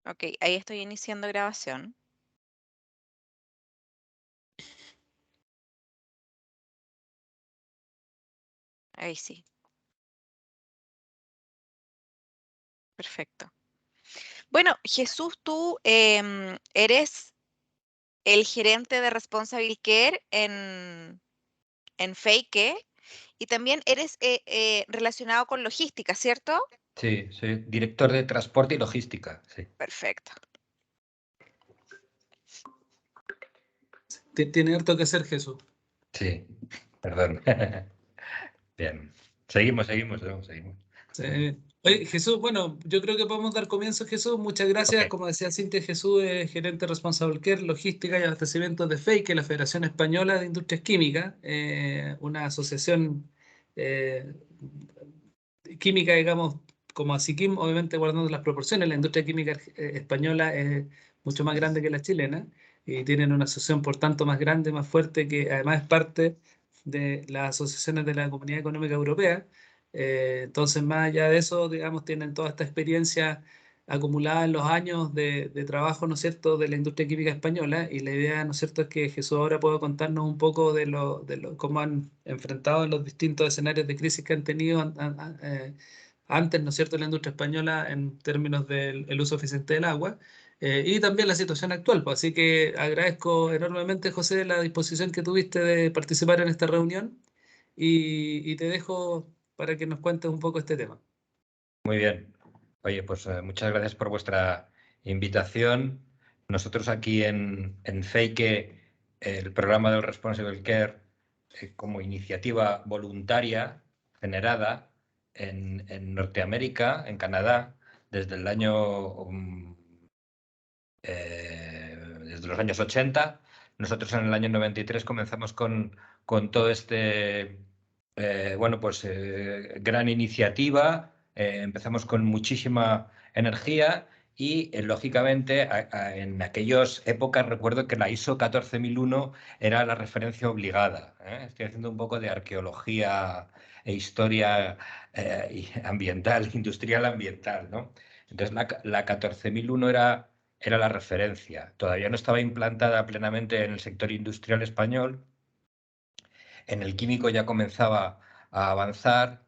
Ok, ahí estoy iniciando grabación. Ahí sí, perfecto. Bueno, Jesús, tú eres el gerente de Responsible Care en Feike y también eres relacionado con logística, ¿cierto? Sí, soy director de transporte y logística, sí. Perfecto. Tiene harto que hacer, Jesús. Sí, perdón. Bien. Seguimos. Oye, Jesús, bueno, yo creo que podemos dar comienzo, Jesús. Muchas gracias. Ok. Como decía Cintia, Jesús es gerente responsable Care, logística y abastecimiento de FEI, que es la Federación Española de Industrias Químicas, una asociación eh, química, digamos, como ASIQUIM, obviamente guardando las proporciones. La industria química española es mucho más grande que la chilena y tienen una asociación, por tanto, más grande, más fuerte, que además es parte de las asociaciones de la Comunidad Económica Europea. Entonces, más allá de eso, digamos, tienen toda esta experiencia acumulada en los años de trabajo, ¿no es cierto?, de la industria química española, y la idea, ¿no es cierto?, es que Jesús ahora pueda contarnos un poco cómo han enfrentado los distintos escenarios de crisis que han tenido antes, ¿no es cierto?, la industria española en términos del el uso eficiente del agua, y también la situación actual, pues. Así que agradezco enormemente, José, la disposición que tuviste de participar en esta reunión y te dejo para que nos cuentes un poco este tema. Muy bien. Oye, pues muchas gracias por vuestra invitación. Nosotros aquí en Feike, el programa del Responsible Care, como iniciativa voluntaria generada en Norteamérica, en Canadá, desde el año, desde los años 80. Nosotros en el año 93 comenzamos con todo este, bueno, pues gran iniciativa. Empezamos con muchísima energía y, lógicamente, en aquellas épocas recuerdo que la ISO 14001 era la referencia obligada. Estoy haciendo un poco de arqueología e historia ambiental, industrial ambiental, ¿no? Entonces la 14001 era la referencia. Todavía no estaba implantada plenamente en el sector industrial español. En el químico ya comenzaba a avanzar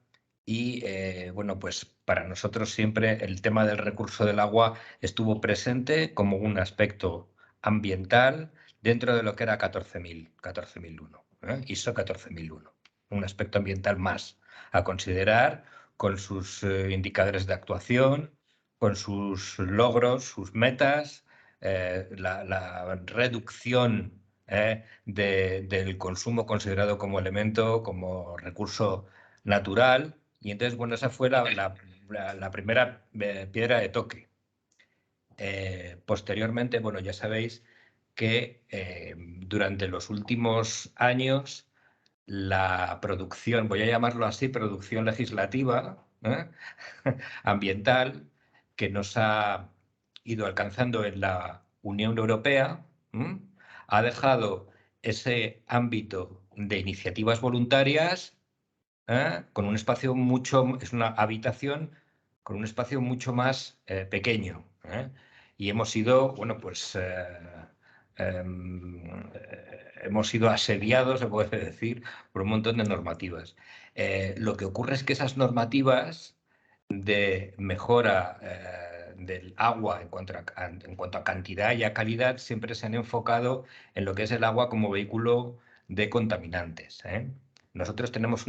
y, bueno, pues para nosotros siempre el tema del recurso del agua estuvo presente como un aspecto ambiental dentro de lo que era 14001, ISO 14001. Un aspecto ambiental más a considerar, con sus indicadores de actuación, con sus logros, sus metas, la reducción del consumo considerado como elemento, como recurso natural. Y entonces, bueno, esa fue la primera piedra de toque. Posteriormente, bueno, ya sabéis que durante los últimos años la producción, voy a llamarlo así, producción legislativa, ambiental, que nos ha ido alcanzando en la Unión Europea, ha dejado ese ámbito de iniciativas voluntarias, con un espacio es una habitación con un espacio mucho más pequeño. Y hemos sido, bueno, pues hemos sido asediados, se puede decir, por un montón de normativas. Lo que ocurre es que esas normativas de mejora del agua en cuanto a cantidad y a calidad siempre se han enfocado en lo que es el agua como vehículo de contaminantes. Nosotros tenemos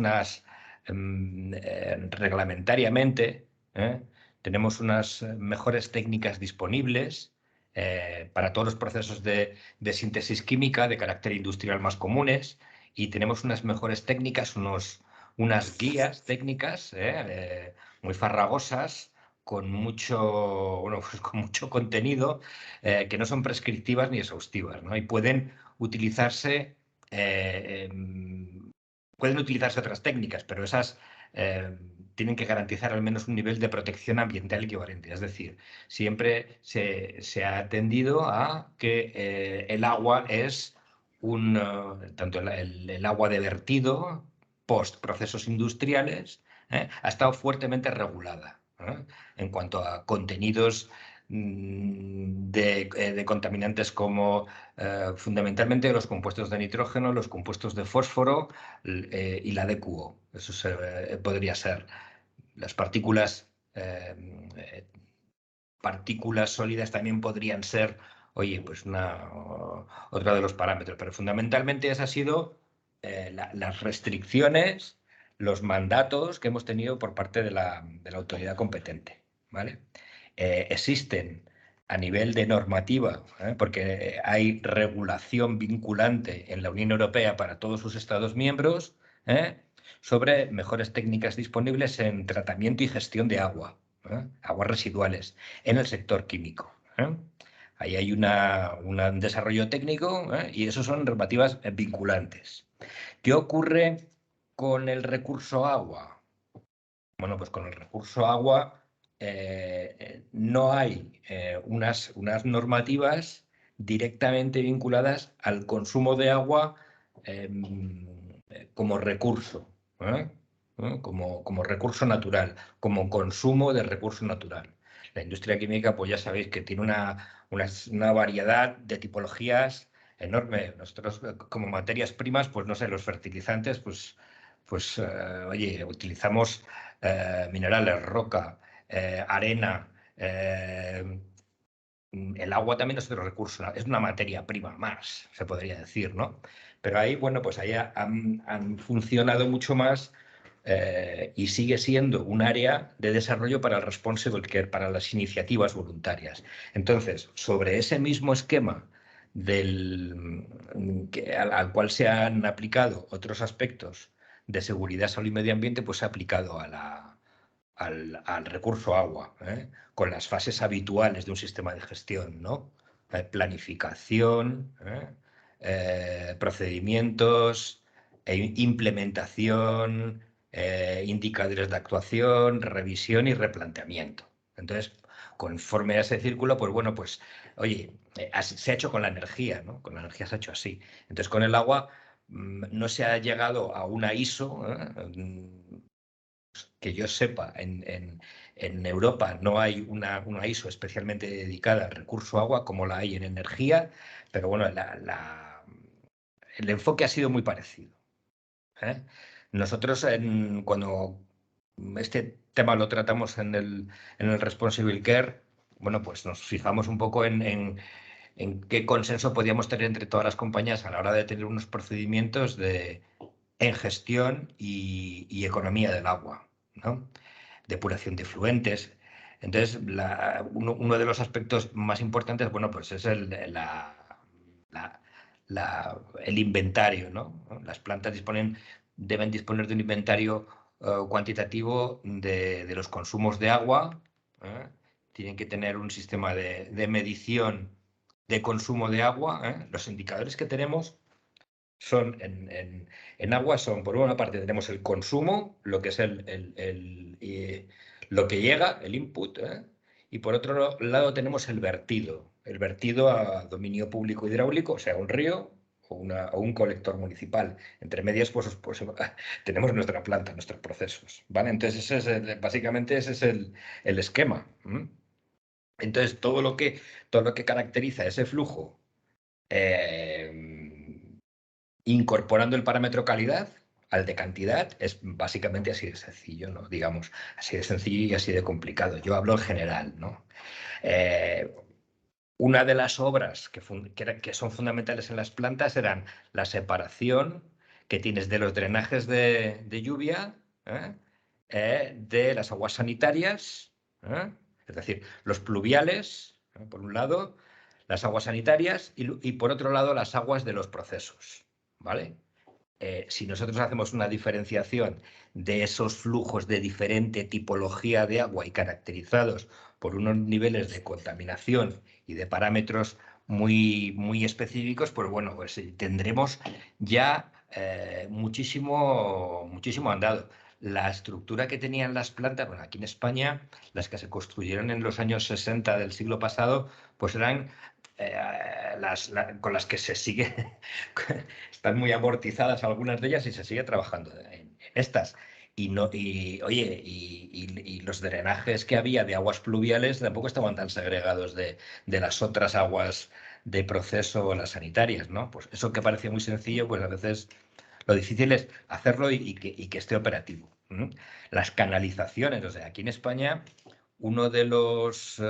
reglamentariamente, tenemos unas mejores técnicas disponibles para todos los procesos de síntesis química de carácter industrial más comunes, y tenemos unas mejores técnicas, unas guías técnicas muy farragosas, con mucho, bueno, pues con mucho contenido, que no son prescriptivas ni exhaustivas, ¿no? Y pueden utilizarse otras técnicas, pero esas tienen que garantizar al menos un nivel de protección ambiental equivalente. Es decir, siempre se ha atendido a que el agua es tanto el agua de vertido post procesos industriales, ha estado fuertemente regulada en cuanto a contenidos de contaminantes como fundamentalmente los compuestos de nitrógeno, los compuestos de fósforo y la DQO. Eso podría ser. Las partículas sólidas también podrían ser, oye, pues otra de los parámetros, pero fundamentalmente esa ha sido las restricciones, los mandatos que hemos tenido por parte de la autoridad competente, ¿vale? Existen a nivel de normativa, porque hay regulación vinculante en la Unión Europea para todos sus Estados miembros, sobre mejores técnicas disponibles en tratamiento y gestión de agua, aguas residuales, en el sector químico. Ahí hay un desarrollo técnico y eso son normativas vinculantes. ¿Qué ocurre con el recurso agua? Bueno, pues con el recurso agua no hay unas normativas directamente vinculadas al consumo de agua como recurso, como recurso natural, como consumo de recurso natural. La industria química, pues ya sabéis que tiene una variedad de tipologías enorme. Nosotros, como materias primas, pues no sé, los fertilizantes, pues oye, utilizamos minerales, roca, arena. El agua también es otro recurso, es una materia prima más, se podría decir, ¿no? Pero ahí, bueno, pues ahí han funcionado mucho más y sigue siendo un área de desarrollo para el responsible care, para las iniciativas voluntarias. Entonces, sobre ese mismo esquema al cual se han aplicado otros aspectos de seguridad, salud y medio ambiente, pues se ha aplicado al recurso agua, con las fases habituales de un sistema de gestión, ¿no? Planificación, procedimientos, implementación, indicadores de actuación, revisión y replanteamiento. Entonces, conforme a ese círculo, pues bueno, pues, oye, se ha hecho con la energía, ¿no? Con la energía se ha hecho así. Entonces, con el agua no se ha llegado a una ISO, que yo sepa, en Europa no hay una ISO especialmente dedicada al recurso agua como la hay en energía, pero bueno, el enfoque ha sido muy parecido. Nosotros, cuando este tema lo tratamos en el Responsible Care, bueno, pues nos fijamos un poco en qué consenso podíamos tener entre todas las compañías a la hora de tener unos procedimientos en gestión y economía del agua, ¿no? Depuración de efluentes. Entonces, uno de los aspectos más importantes, bueno, pues es el inventario, ¿no? Las plantas deben disponer de un inventario cuantitativo de los consumos de agua, tienen que tener un sistema de medición de consumo de agua. Los indicadores que tenemos son en agua son, por una parte tenemos el consumo, lo que es lo que llega, el input, y por otro lado tenemos el vertido a dominio público hidráulico, o sea, un río o un colector municipal. Entre medias, pues tenemos nuestra planta, nuestros procesos, ¿vale? Entonces, básicamente ese es el esquema. Entonces, todo lo que caracteriza ese flujo, incorporando el parámetro calidad al de cantidad, es básicamente así de sencillo, ¿no? Digamos, así de sencillo y así de complicado. Yo hablo en general, ¿no? Una de las obras que son fundamentales en las plantas eran la separación que tienes de los drenajes de lluvia, de las aguas sanitarias, es decir, los pluviales, por un lado, las aguas sanitarias y por otro lado las aguas de los procesos, ¿vale? Si nosotros hacemos una diferenciación de esos flujos de diferente tipología de agua y caracterizados por unos niveles de contaminación y de parámetros muy, muy específicos, pues bueno, pues tendremos ya muchísimo andado. La estructura que tenían las plantas, bueno, aquí en España, las que se construyeron en los años 60 del siglo pasado, pues eran con las que se sigue, están muy amortizadas algunas de ellas y se sigue trabajando en estas, y los drenajes que había de aguas pluviales tampoco estaban tan segregados de las otras aguas de proceso o las sanitarias, ¿no? Pues eso que parece muy sencillo, pues a veces lo difícil es hacerlo y que esté operativo. Las canalizaciones, o sea, aquí en España, uno de los...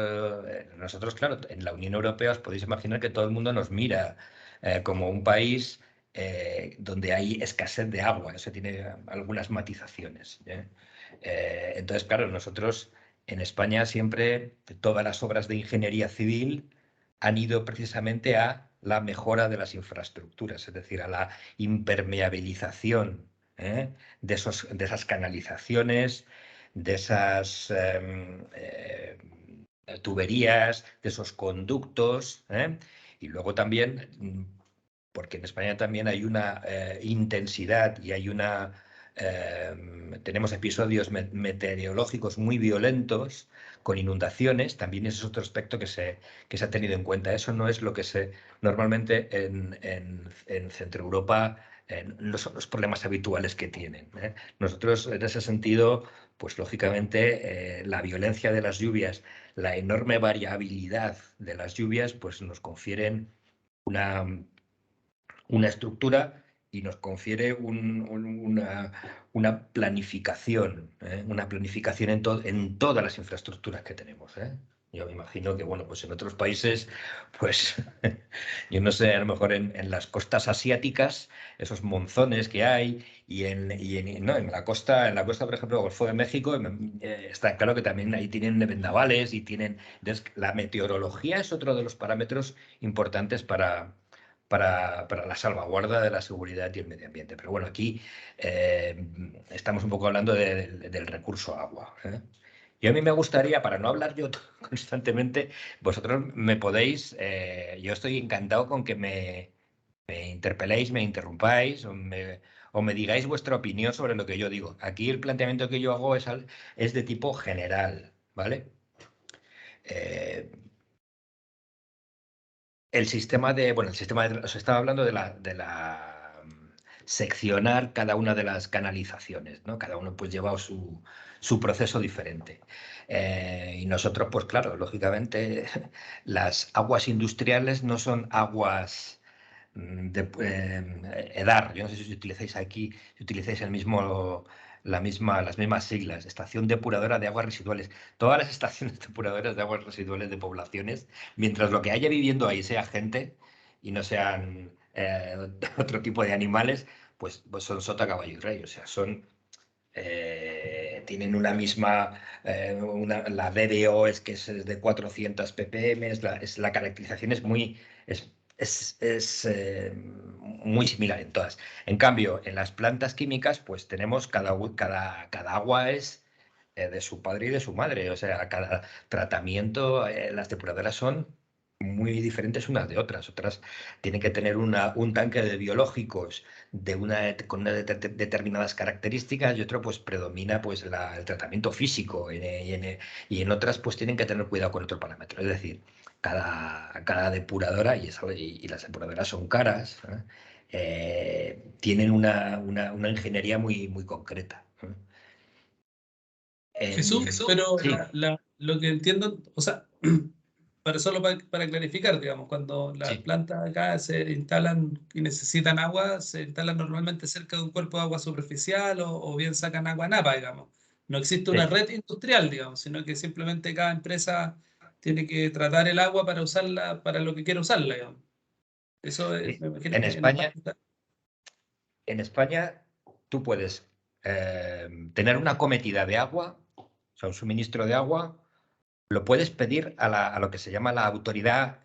nosotros, claro, en la Unión Europea os podéis imaginar que todo el mundo nos mira como un país donde hay escasez de agua. Eso tiene algunas matizaciones. Entonces, claro, nosotros en España siempre todas las obras de ingeniería civil han ido precisamente a la mejora de las infraestructuras, es decir, a la impermeabilización de esas canalizaciones, de esas tuberías, de esos conductos. Y luego también, porque en España también hay una intensidad y hay tenemos episodios meteorológicos muy violentos con inundaciones, también ese es otro aspecto que se ha tenido en cuenta. Eso no es lo que normalmente en Centro Europa no son los problemas habituales que tienen. Nosotros, en ese sentido, pues lógicamente la violencia de las lluvias, la enorme variabilidad de las lluvias, pues nos confieren una estructura y nos confiere una planificación en todas las infraestructuras que tenemos. Yo me imagino que, bueno, pues en otros países, pues yo no sé, a lo mejor en las costas asiáticas, esos monzones que hay, no, en la costa, por ejemplo, del Golfo de México, está claro que también ahí tienen vendavales y tienen... Entonces, la meteorología es otro de los parámetros importantes para la salvaguarda de la seguridad y el medio ambiente. Pero bueno, aquí estamos un poco hablando del recurso agua. Y a mí me gustaría, para no hablar yo constantemente, vosotros me podéis, yo estoy encantado con que me interpeléis, me interrumpáis o me digáis vuestra opinión sobre lo que yo digo. Aquí el planteamiento que yo hago es de tipo general, ¿vale? Os estaba hablando de la seccionar cada una de las canalizaciones, ¿no? Cada uno pues lleva su proceso diferente. Y nosotros, pues claro, lógicamente, las aguas industriales no son aguas EDAR. Yo no sé si utilizáis aquí, si utilizáis las mismas siglas, Estación Depuradora de Aguas Residuales. Todas las estaciones depuradoras de aguas residuales de poblaciones, mientras lo que haya viviendo ahí sea gente y no sean otro tipo de animales, pues son sota, caballo y rey. O sea, tienen una misma, la DDO es que es de 400 ppm, la caracterización es muy muy similar en todas. En cambio, en las plantas químicas, pues tenemos cada agua es de su padre y de su madre. O sea, cada tratamiento, las depuradoras son muy diferentes unas de otras. Otras tienen que tener un tanque de biológicos con unas determinadas características y otro pues predomina pues el tratamiento físico y en otras pues tienen que tener cuidado con otro parámetro. Es decir, cada depuradora, y las depuradoras son caras, tienen una ingeniería muy, muy concreta. Jesús, pero Sí, lo que entiendo, o sea, solo para clarificar, digamos, cuando las sí, plantas acá se instalan y necesitan agua, se instalan normalmente cerca de un cuerpo de agua superficial o bien sacan agua a napa, digamos. No existe una sí. red industrial, digamos, sino que simplemente cada empresa tiene que tratar el agua para usarla para lo que quiere usarla, digamos. Eso Sí. me imagino En que en España España, en España tú puedes tener una cometida de agua, o sea, un suministro de agua, lo puedes pedir a lo que se llama la autoridad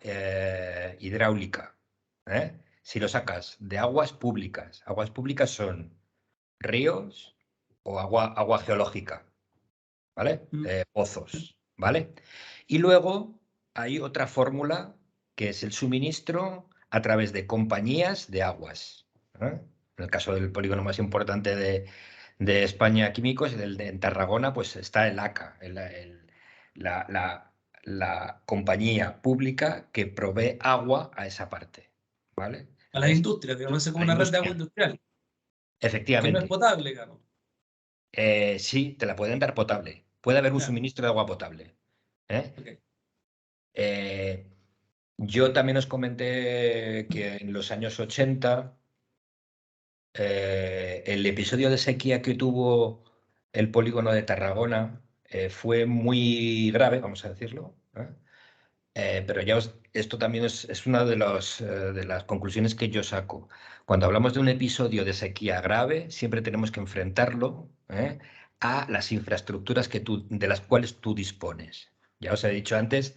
hidráulica. Si lo sacas de aguas públicas son ríos o agua geológica, ¿vale? Mm. Pozos, ¿vale? Y luego hay otra fórmula que es el suministro a través de compañías de aguas. En el caso del polígono más importante de España Químicos, en Tarragona, pues está el ACA, la, la- la compañía pública que provee agua a esa parte, ¿vale? A las Entonces, industrias, digamos, es como la una red de agua industria, industrial, que no es efectivamente. potable, digamos. Sí, te la pueden dar potable. Puede haber un Ya. suministro de agua potable. Ok. Yo también os comenté que en los años 80 el episodio de sequía que tuvo el polígono de Tarragona fue muy grave, vamos a decirlo. Pero ya esto también es una de las conclusiones que yo saco. Cuando hablamos de un episodio de sequía grave, siempre tenemos que enfrentarlo a las infraestructuras de las cuales tú dispones. Ya os he dicho antes,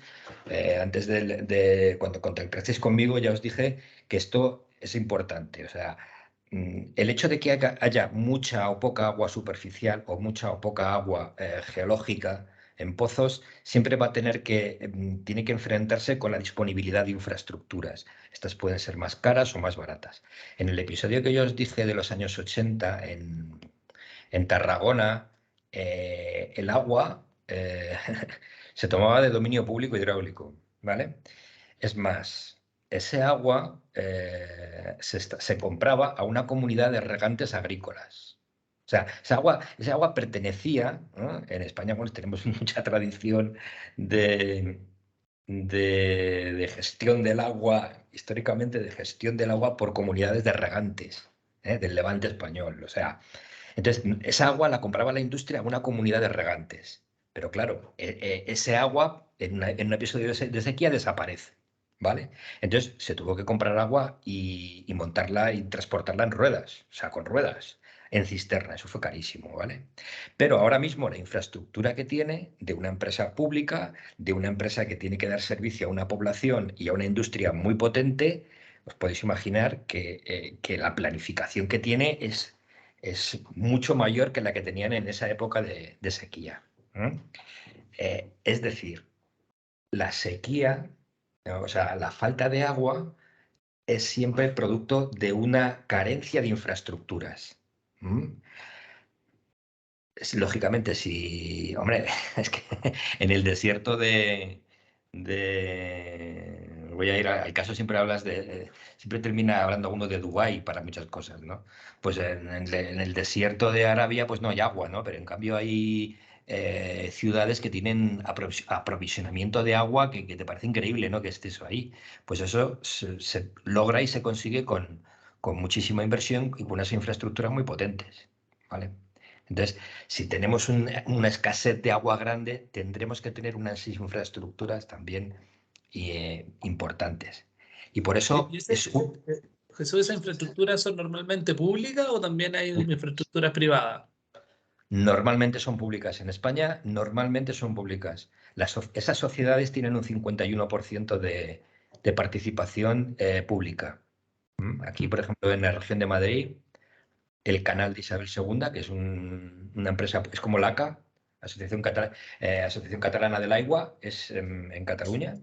antes de cuando contactasteis conmigo, ya os dije que esto es importante. O sea, el hecho de que haya mucha o poca agua superficial o mucha o poca agua geológica en pozos, siempre va a tiene que enfrentarse con la disponibilidad de infraestructuras. Estas pueden ser más caras o más baratas. En el episodio que yo os dije de los años 80 en Tarragona, el agua se tomaba de dominio público hidráulico, ¿vale? Es más, ese agua se compraba a una comunidad de regantes agrícolas. O sea, esa agua pertenecía, ¿no? En España, bueno, tenemos mucha tradición de, de gestión del agua, históricamente de gestión del agua por comunidades de regantes, del Levante español. O sea, entonces, esa agua la compraba la industria a una comunidad de regantes. Pero claro, ese agua en un episodio de sequía desaparece, ¿vale? Entonces se tuvo que comprar agua y montarla y transportarla en ruedas, o sea, con ruedas, en cisterna. Eso fue carísimo, ¿vale? Pero ahora mismo la infraestructura que tiene de una empresa pública, de una empresa que tiene que dar servicio a una población y a una industria muy potente, os podéis imaginar que la planificación que tiene es mucho mayor que la que tenían en esa época de sequía. Es decir, la sequía, o sea, la falta de agua es siempre producto de una carencia de infraestructuras. Lógicamente, si, hombre, es que en el desierto voy a ir al caso, siempre hablas siempre termina hablando uno de Dubái para muchas cosas, ¿no? Pues en el desierto de Arabia, pues no hay agua, ¿no? Pero en cambio hay ciudades que tienen aprovisionamiento de agua que te parece increíble, ¿no? Que esté eso ahí. Pues eso se logra y se consigue con muchísima inversión y con unas infraestructuras muy potentes, ¿vale? Entonces, si tenemos una escasez de agua grande, tendremos que tener unas infraestructuras también importantes. Y por eso ¿Y Jesús, esas infraestructuras son normalmente públicas o también hay infraestructuras privadas? normalmente son públicas. En España normalmente son públicas. Esas sociedades tienen un 51% de participación pública. Aquí, por ejemplo, en la región de Madrid, el canal de Isabel II, que es una empresa, es como l'ACA, Asociación Catalana del Agua, es en Cataluña,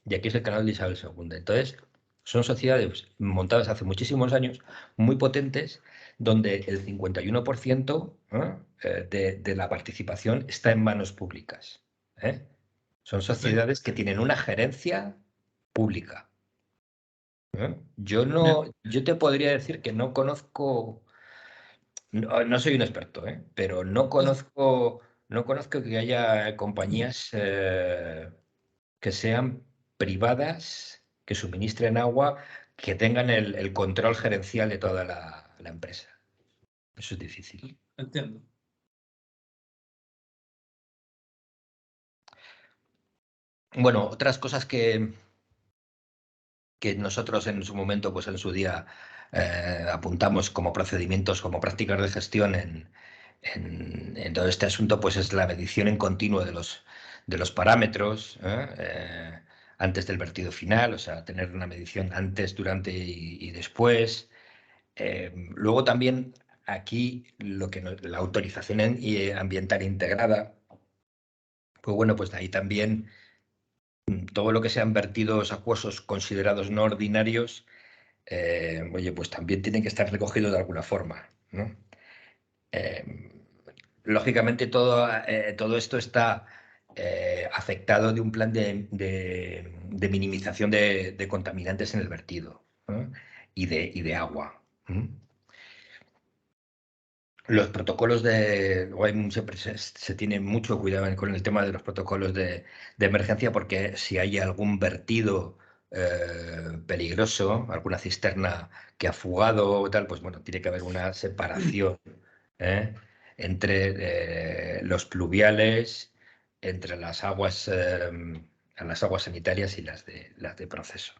y aquí es el canal de Isabel II. Entonces, son sociedades montadas hace muchísimos años, muy potentes, donde el 51% de la participación está en manos públicas. Son Perfecto. sociedades que tienen una gerencia pública. Ya. Yo te podría decir que no conozco. No soy un experto, pero no conozco que haya compañías que sean privadas, que suministren agua, que tengan el control gerencial de toda la empresa. Eso es difícil. Entiendo. Bueno, otras cosas que nosotros en su momento, pues en su día, apuntamos como procedimientos, como prácticas de gestión en todo este asunto, pues es la medición en continuo de los parámetros antes del vertido final, o sea, tener una medición antes, durante y después. Luego también aquí la autorización ambiental integrada, pues bueno, pues de ahí también todo lo que sean vertidos acuosos considerados no ordinarios, oye, pues también tienen que estar recogidos de alguna forma, ¿no? Eh, Lógicamente todo esto está afectado de un plan de minimización de contaminantes en el vertido, ¿no? Y de agua. Los protocolos de... siempre se tiene mucho cuidado con el tema de los protocolos de emergencia, porque si hay algún vertido peligroso, alguna cisterna que ha fugado o tal, pues bueno, tiene que haber una separación ¿eh? Entre los pluviales, entre las aguas sanitarias y las de proceso.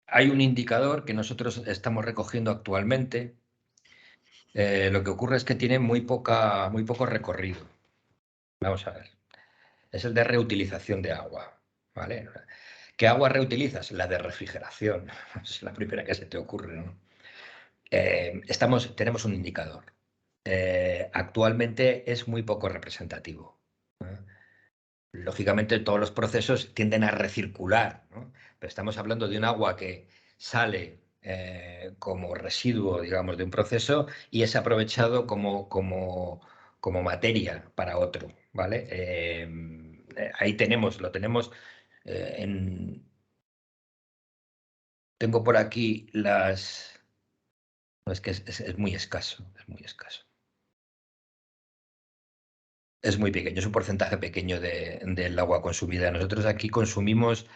Hay un indicador que nosotros estamos recogiendo actualmente. Lo que ocurre es que tiene muy poco recorrido. Vamos a ver. Es el de reutilización de agua. ¿Vale? ¿Qué agua reutilizas? La de refrigeración. Es la primera que se te ocurre, ¿no? Tenemos un indicador. Actualmente es muy poco representativo. Lógicamente todos los procesos tienden a recircular, ¿no? Pero estamos hablando de un agua que sale como residuo, digamos, de un proceso y es aprovechado como materia para otro, ¿vale? Ahí lo tenemos Tengo por aquí las... No, es que es muy escaso, es muy escaso. Es muy pequeño, es un porcentaje pequeño del agua consumida. Nosotros aquí consumimos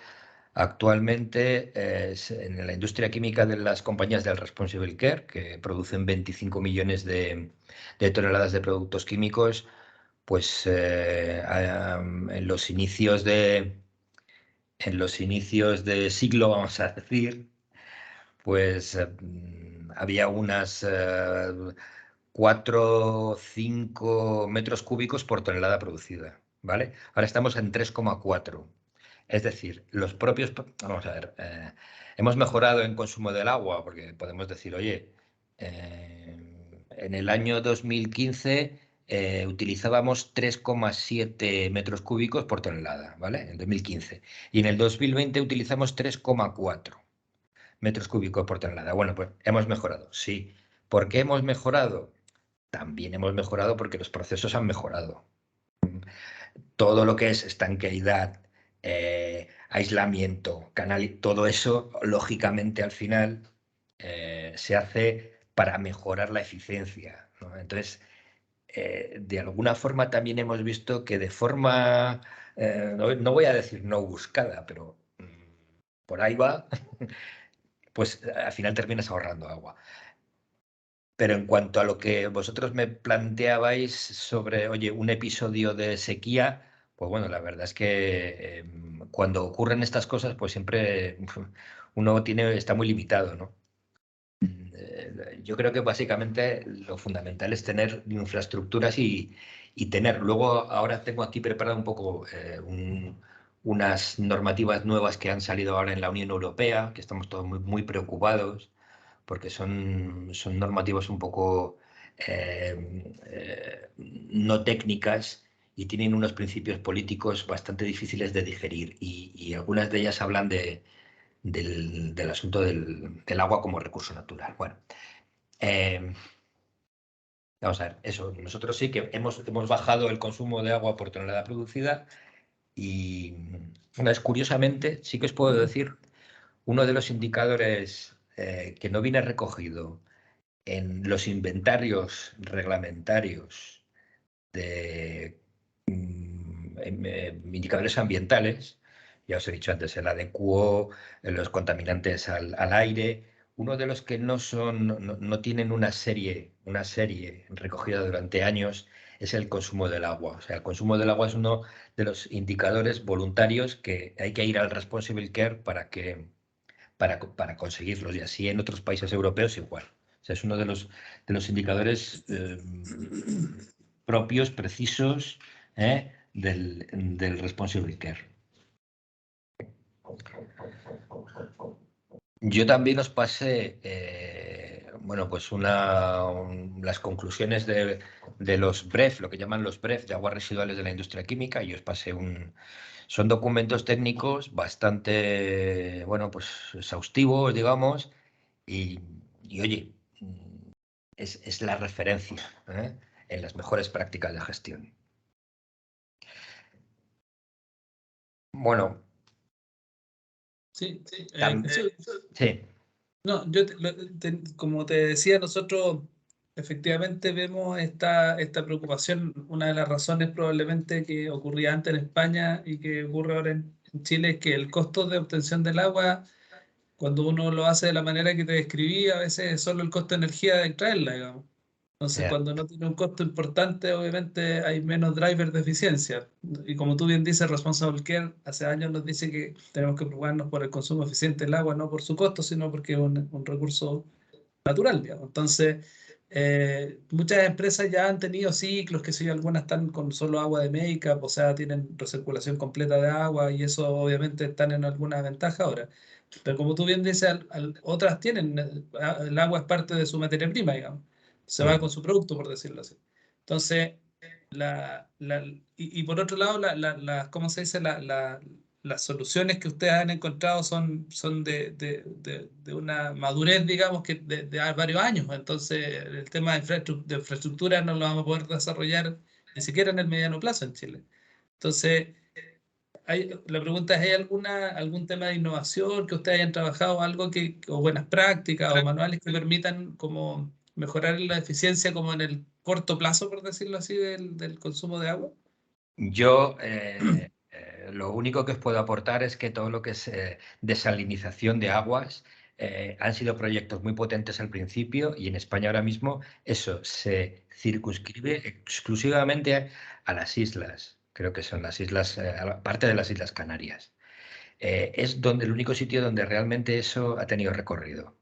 actualmente en la industria química de las compañías del Responsible Care, que producen 25 millones de toneladas de productos químicos, pues en los inicios de siglo, vamos a decir, pues había unas 4 o 5 metros cúbicos por tonelada producida, ¿vale? Ahora estamos en 3,4. Es decir, los propios... Vamos a ver, hemos mejorado en consumo del agua, porque podemos decir, oye, en el año 2015 utilizábamos 3,7 metros cúbicos por tonelada, ¿vale? En 2015. Y en el 2020 utilizamos 3,4 metros cúbicos por tonelada. Bueno, pues hemos mejorado, sí. ¿Por qué hemos mejorado? También hemos mejorado porque los procesos han mejorado. Todo lo que es estanqueidad, aislamiento, todo eso, lógicamente, al final se hace para mejorar la eficiencia, ¿no? Entonces, de alguna forma también hemos visto que de forma, no voy a decir no buscada, pero por ahí va, pues al final terminas ahorrando agua. Pero en cuanto a lo que vosotros me planteabais sobre, oye, un episodio de sequía, pues bueno, la verdad es que cuando ocurren estas cosas, pues siempre uno está muy limitado, ¿no? Yo creo que básicamente lo fundamental es tener infraestructuras y tener. Luego, ahora tengo aquí preparado un poco unas normativas nuevas que han salido ahora en la Unión Europea, que estamos todos muy preocupados porque son normativas un poco no técnicas y tienen unos principios políticos bastante difíciles de digerir y algunas de ellas hablan del asunto del agua como recurso natural. Bueno, vamos a ver, eso, nosotros sí que hemos bajado el consumo de agua por tonelada producida y, curiosamente, sí que os puedo decir, uno de los indicadores que no viene recogido en los inventarios reglamentarios de indicadores ambientales, ya os he dicho antes, el adecuo, los contaminantes al aire, uno de los que no tienen una serie recogida durante años es el consumo del agua. O sea, el consumo del agua es uno de los indicadores voluntarios que hay que ir al Responsible Care para conseguirlos, y así en otros países europeos igual. O sea, es uno de los indicadores propios, precisos, del Responsible Care. Yo también os pasé, bueno, pues las conclusiones de los BREF, lo que llaman los BREF de aguas residuales de la industria química, y os pasé son documentos técnicos bastante, bueno, pues exhaustivos, digamos, y oye, es la referencia en las mejores prácticas de gestión. Bueno. Sí, Sí. No, como te decía, nosotros efectivamente vemos esta preocupación. Una de las razones probablemente que ocurría antes en España y que ocurre ahora en Chile es que el costo de obtención del agua, cuando uno lo hace de la manera que te describí, a veces es solo el costo de energía de extraerla, digamos. Entonces, Ya. cuando no tiene un costo importante, obviamente hay menos drivers de eficiencia. Y como tú bien dices, Responsible Care hace años nos dice que tenemos que preocuparnos por el consumo eficiente del agua, no por su costo, sino porque es un recurso natural, digamos. Entonces, muchas empresas ya han tenido ciclos, que sé yo, algunas están con solo agua de make-up, o sea, tienen recirculación completa de agua y eso obviamente están en alguna ventaja ahora. Pero como tú bien dices, otras tienen, el agua es parte de su materia prima, digamos. Se va Mm. con su producto, por decirlo así. Entonces, y por otro lado, ¿cómo se dice? Las soluciones que ustedes han encontrado son de una madurez, digamos, que de varios años. Entonces, el tema de infraestructura no lo vamos a poder desarrollar ni siquiera en el mediano plazo en Chile. Entonces, la pregunta es, ¿hay algún tema de innovación que ustedes hayan trabajado, algo o buenas prácticas o manuales que permitan como mejorar la eficiencia como en el corto plazo, por decirlo así, del consumo de agua? Yo lo único que os puedo aportar es que todo lo que es desalinización de aguas han sido proyectos muy potentes al principio y en España ahora mismo eso se circunscribe exclusivamente a las islas. Creo que son las islas, parte de las Islas Canarias. Es donde el único sitio donde realmente eso ha tenido recorrido.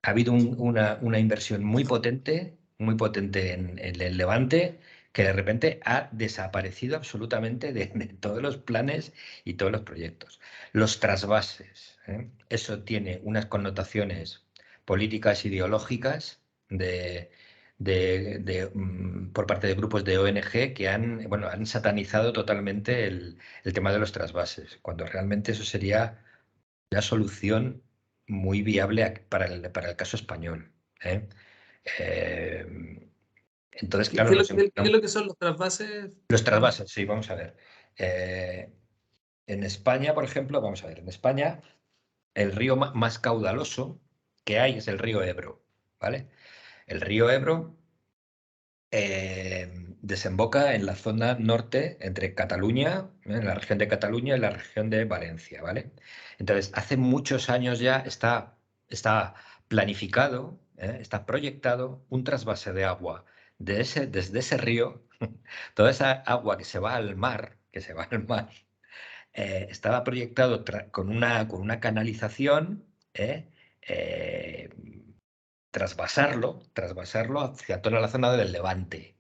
Ha habido una inversión muy potente en el Levante, que de repente ha desaparecido absolutamente de todos los planes y todos los proyectos. Los trasvases, ¿eh? Eso tiene unas connotaciones políticas, ideológicas por parte de grupos de ONG que han satanizado totalmente el tema de los trasvases, cuando realmente eso sería una solución muy viable para el caso español, ¿eh? Eh, entonces, ¿Qué, claro, qué es lo qué es lo que son los trasvases? los trasvases, sí, vamos a ver. En España, por ejemplo, vamos a ver, en España el río más caudaloso que hay es el río Ebro, ¿vale? El río Ebro desemboca en la zona norte entre Cataluña, en la región de Cataluña y la región de Valencia, ¿vale? Entonces, hace muchos años ya está planificado, está proyectado un trasvase de agua desde ese río, toda esa agua que se va al mar, estaba proyectado con una canalización, eh, trasvasarlo hacia toda la zona del Levante.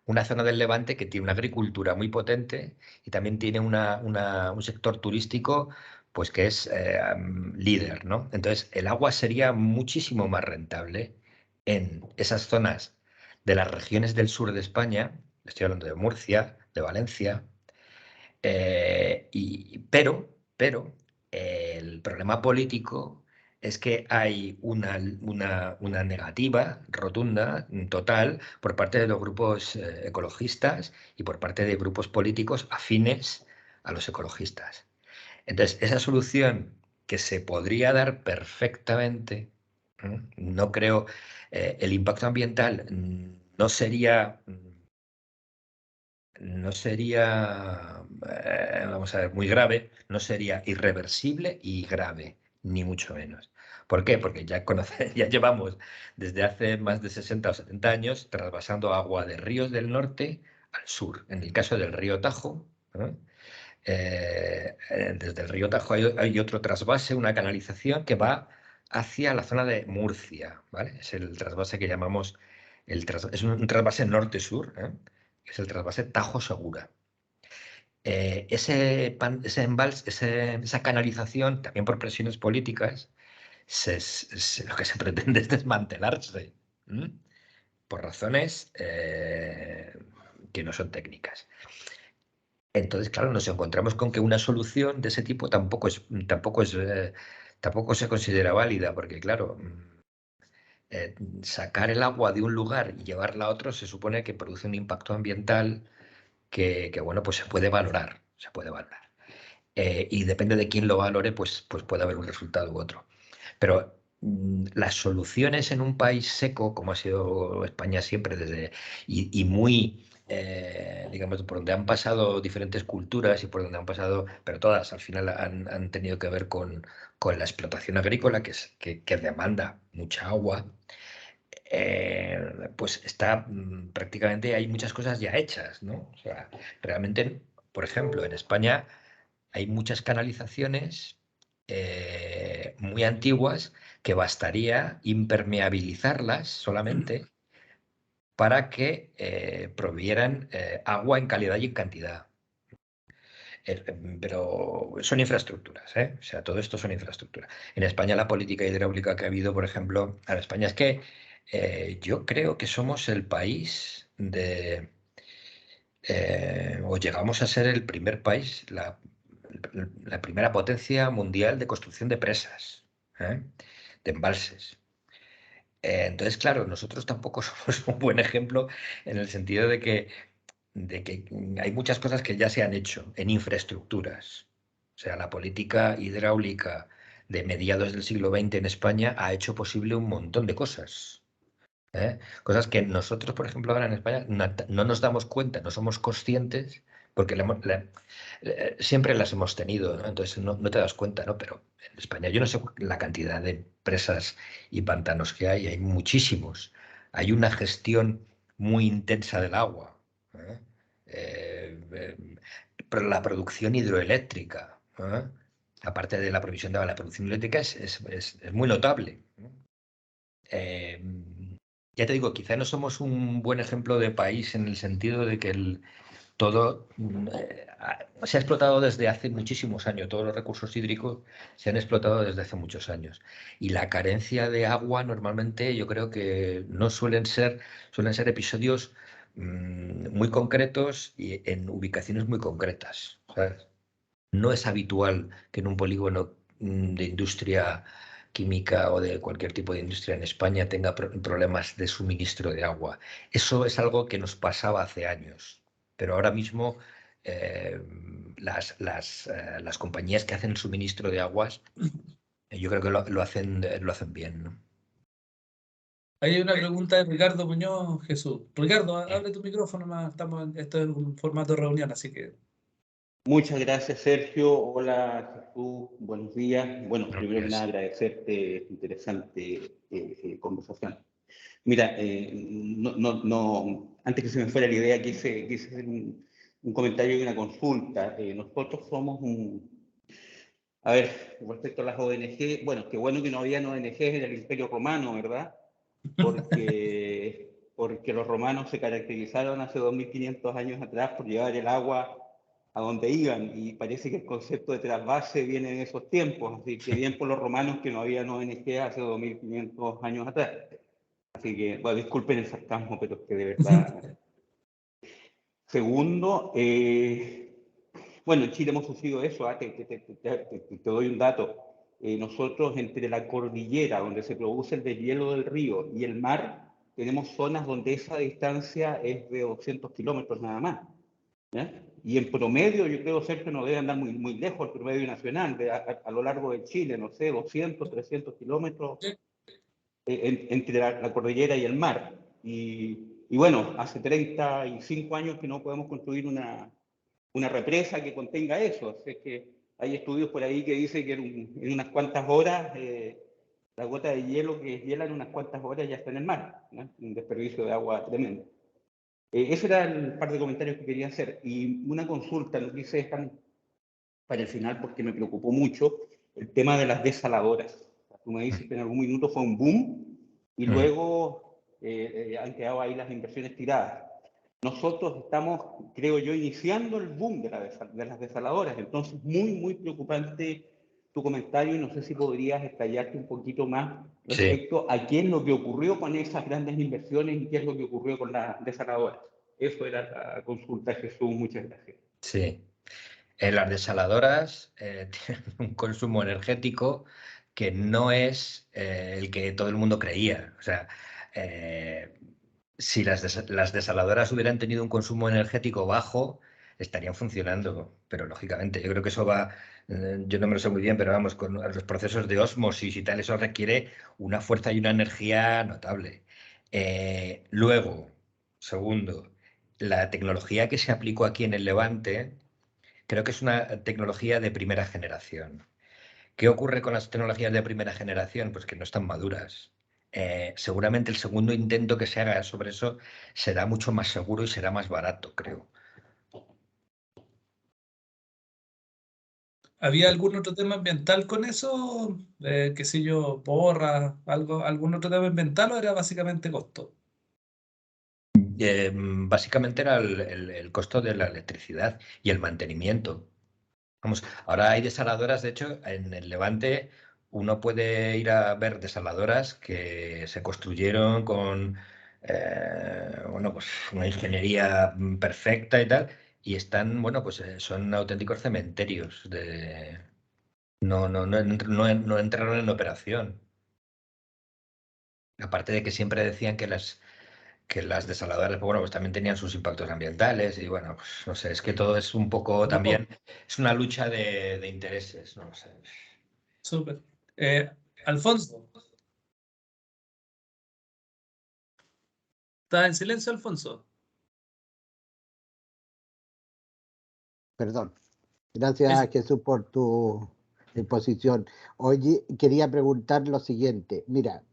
Una zona del Levante que tiene una agricultura muy potente y también tiene un sector turístico pues que es líder, ¿no? Entonces, el agua sería muchísimo más rentable en esas zonas de las regiones del sur de España, estoy hablando de Murcia, de Valencia, pero el problema político es que hay una negativa rotunda, total, por parte de los grupos ecologistas y por parte de grupos políticos afines a los ecologistas. Entonces, esa solución que se podría dar perfectamente, no creo, el impacto ambiental no sería, vamos a ver, muy grave, no sería irreversible y grave, ni mucho menos. ¿Por qué? Porque ya llevamos desde hace más de 60 o 70 años trasvasando agua de ríos del norte al sur. En el caso del río Tajo, ¿eh? Desde el río Tajo hay otro trasvase, una canalización que va hacia la zona de Murcia, ¿vale? Es el trasvase que llamamos, es un trasvase norte-sur, que es el trasvase Tajo Segura. Esa canalización, también por presiones políticas, lo que se pretende es desmantelarse, por razones que no son técnicas. Entonces, claro, nos encontramos con que una solución de ese tipo tampoco se considera válida, porque claro, sacar el agua de un lugar y llevarla a otro se supone que produce un impacto ambiental que bueno, pues se puede valorar, se puede valorar. Y depende de quién lo valore, pues puede haber un resultado u otro. Pero las soluciones en un país seco, como ha sido España siempre, y muy, digamos, por donde han pasado diferentes culturas y por donde han pasado, pero todas al final han tenido que ver con la explotación agrícola, que demanda mucha agua. Pues está prácticamente, hay muchas cosas ya hechas, ¿no? O sea, realmente, por ejemplo, en España hay muchas canalizaciones muy antiguas que bastaría impermeabilizarlas solamente para que provieran agua en calidad y en cantidad. Pero son infraestructuras, ¿eh? O sea, todo esto son infraestructuras. En España la política hidráulica que ha habido, por ejemplo, en España es que yo creo que somos el país o llegamos a ser el primer país, la primera potencia mundial de construcción de presas, ¿eh? De embalses. Entonces, claro, nosotros tampoco somos un buen ejemplo en el sentido de que hay muchas cosas que ya se han hecho en infraestructuras. O sea, la política hidráulica de mediados del siglo XX en España ha hecho posible un montón de cosas. ¿Eh? Cosas que nosotros, por ejemplo, ahora en España no nos damos cuenta, no somos conscientes, porque siempre las hemos tenido, ¿no? Entonces no te das cuenta, ¿no? Pero en España yo no sé la cantidad de presas y pantanos que hay muchísimos. Hay una gestión muy intensa del agua, ¿eh? Pero la producción hidroeléctrica, ¿eh? Aparte de la provisión de agua, la producción eléctrica es muy notable, ¿no? Eh, ya te digo, quizá no somos un buen ejemplo de país en el sentido de que todo se ha explotado desde hace muchísimos años, todos los recursos hídricos se han explotado desde hace muchos años. Y la carencia de agua normalmente yo creo que no suelen ser episodios muy concretos y en ubicaciones muy concretas, ¿sabes? No es habitual que en un polígono de industria química o de cualquier tipo de industria en España tenga problemas de suministro de agua. Eso es algo que nos pasaba hace años, pero ahora mismo eh, las compañías que hacen suministro de aguas, yo creo que lo hacen bien, ¿no? Ahí hay una pregunta de Ricardo Muñoz, Jesús. Ricardo, abre tu micrófono, más esto es un formato de reunión, así que... Muchas gracias, Sergio. Hola, Jesús. Buenos días. Bueno, primero que nada, Gracias. agradecerte esta interesante conversación. Mira, antes que se me fuera la idea, quise hacer un comentario y una consulta. Nosotros somos a ver, respecto a las ONG, bueno, qué bueno que no había ONGs en el Imperio Romano, ¿verdad? Porque los romanos se caracterizaron hace 2500 años atrás por llevar el agua a donde iban, y parece que el concepto de trasvase viene en esos tiempos, así que bien por los romanos que no había ONG hace 2500 años atrás. Así que, bueno, disculpen el sarcasmo, pero es que de verdad... Segundo, bueno, en Chile hemos sufrido eso, te doy un dato. Nosotros entre la cordillera, donde se produce el deshielo del río, y el mar, tenemos zonas donde esa distancia es de 200 kilómetros nada más, ¿ya? Y en promedio, yo creo, Sergio, no debe andar muy lejos el promedio nacional, a lo largo de Chile, no sé, 200, 300 kilómetros entre la cordillera y el mar. Y bueno, hace 35 años que no podemos construir una represa que contenga eso. Es que hay estudios por ahí que dicen que en unas cuantas horas la gota de hielo que hiela en unas cuantas horas ya está en el mar, ¿no? Un desperdicio de agua tremendo. Ese era el par de comentarios que quería hacer. Y una consulta, lo quise dejar para el final porque me preocupó mucho el tema de las desaladoras. Tú me dices que en algún minuto fue un boom y luego han quedado ahí las inversiones tiradas. Nosotros estamos, creo yo, iniciando el boom de las desaladoras, entonces muy preocupante tu comentario, y no sé si podrías explayarte un poquito más Sí. respecto a qué es lo que ocurrió con esas grandes inversiones y qué es lo que ocurrió con las desaladoras. Eso era la consulta, Jesús, muchas gracias. Sí. Las desaladoras tienen un consumo energético que no es el que todo el mundo creía. O sea, si las desaladoras hubieran tenido un consumo energético bajo, estarían funcionando, pero lógicamente yo creo que eso va, yo no me lo sé muy bien, pero vamos, con los procesos de ósmosis y tal, eso requiere una fuerza y una energía notable. Luego, segundo, la tecnología que se aplicó aquí en el Levante, creo que es una tecnología de primera generación. ¿Qué ocurre con las tecnologías de primera generación? Pues que no están maduras. Seguramente el segundo intento que se haga sobre eso será mucho más seguro y será más barato, creo. ¿Había algún otro tema ambiental con eso? Qué sé yo, porra, algún otro tema ambiental o era básicamente costo? Básicamente era el costo de la electricidad y el mantenimiento. Vamos, ahora hay desaladoras, de hecho, en el Levante uno puede ir a ver desaladoras que se construyeron con bueno, pues una ingeniería perfecta y tal, y están, bueno, pues son auténticos cementerios no entraron en operación. Aparte de que siempre decían que las desaladoras, pues, bueno, pues también tenían sus impactos ambientales y bueno, pues no sé, es que todo es un poco también, es una lucha de intereses, no lo sé. Súper. Alfonso. ¿Estás en silencio, Alfonso? Perdón. Gracias, Jesús, por tu exposición. Oye, quería preguntar lo siguiente. Mira,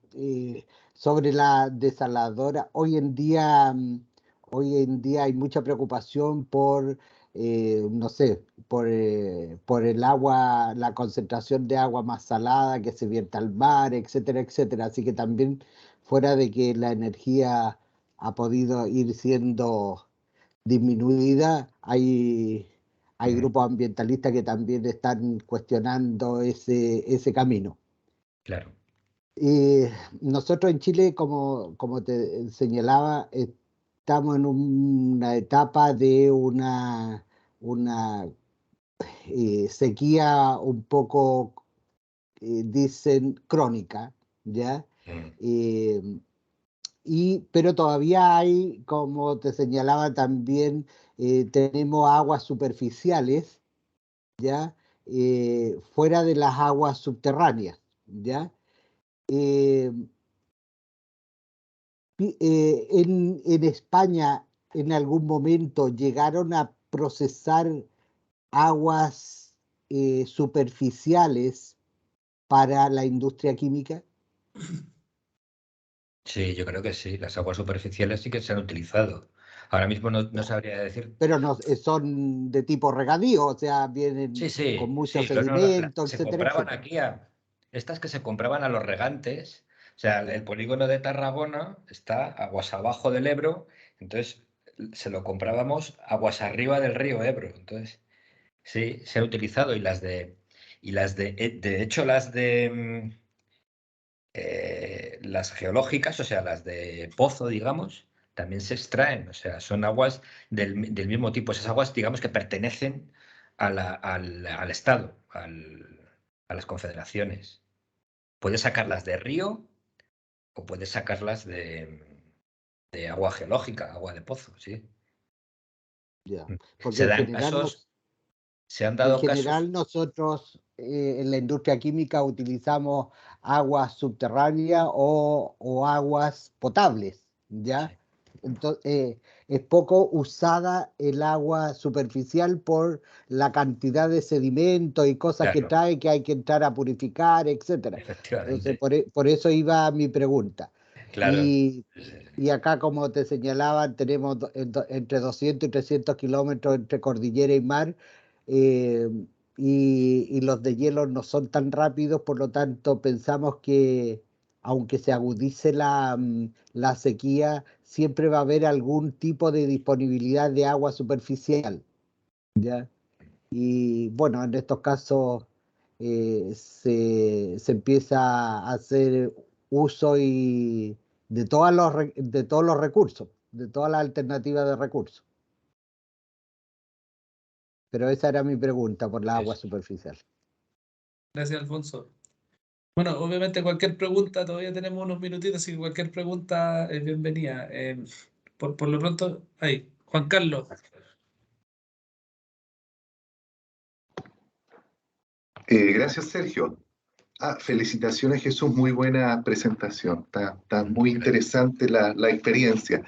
sobre la desaladora, hoy en día hay mucha preocupación por, no sé, por el agua, la concentración de agua más salada que se vierta al mar, etcétera, etcétera. Así que también, fuera de que la energía ha podido ir siendo disminuida, hay grupos ambientalistas que también están cuestionando ese camino. Claro. Nosotros en Chile, como te señalaba, estamos en una etapa de una sequía un poco, dicen, crónica, ¿ya? Mm. Pero todavía hay, como te señalaba también, tenemos aguas superficiales, ¿ya? Fuera de las aguas subterráneas, ¿ya? Eh, en España, en algún momento, llegaron a procesar aguas superficiales para la industria química. Sí, yo creo que sí, las aguas superficiales sí que se han utilizado. Ahora mismo no sabría decir. Pero no son de tipo regadío, o sea, vienen Sí, con sí, mucho sí, sedimento, se etcétera, compraban etcétera. aquí estas que se compraban a los regantes, o sea, el polígono de Tarragona está aguas abajo del Ebro, entonces se lo comprábamos aguas arriba del río Ebro, entonces sí, se han utilizado de hecho las geológicas, o sea, las de pozo, digamos, también se extraen, o sea, son aguas del mismo tipo, esas aguas, digamos, que pertenecen al Estado, a las confederaciones. Puedes sacarlas de río o puedes sacarlas de agua geológica, agua de pozo, sí. Ya, porque Se dan casos, se han en dado casos. general nosotros en la industria química utilizamos aguas subterráneas o aguas potables, ¿ya? Sí, Entonces, es poco usada el agua superficial por la cantidad de sedimentos y cosas que claro, trae que hay que entrar a purificar, etcétera. Entonces, efectivamente, por eso iba mi pregunta. claro. Y, y acá, como te señalaba, tenemos entre 200 y 300 kilómetros entre cordillera y mar, eh, y los deshielos no son tan rápidos, por lo tanto pensamos que aunque se agudice la sequía, siempre va a haber algún tipo de disponibilidad de agua superficial, ¿ya? Y bueno, en estos casos se empieza a hacer uso de todos los recursos, de todas las alternativas de recursos. Pero esa era mi pregunta por la agua Sí. superficial. Gracias, Alfonso. Bueno, obviamente cualquier pregunta, todavía tenemos unos minutitos, así que cualquier pregunta es bienvenida. Por lo pronto, ahí, Juan Carlos. Gracias, Sergio. Felicitaciones, Jesús, muy buena presentación. Está muy interesante la experiencia.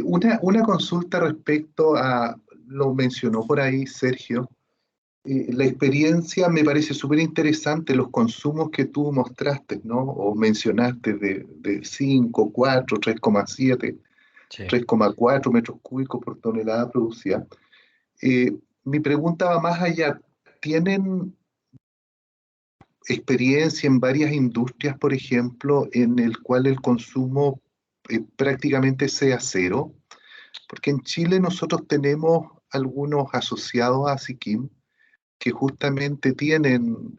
Una consulta respecto a, lo mencionó por ahí Sergio, la experiencia me parece súper interesante, los consumos que tú mostraste, ¿no? O mencionaste de 5, 4, 3,7, Sí. 3,4 metros cúbicos por tonelada producida. Mi pregunta va más allá. ¿Tienen experiencia en varias industrias, por ejemplo, en el cual el consumo prácticamente sea cero? Porque en Chile nosotros tenemos algunos asociados a Siquim que justamente tienen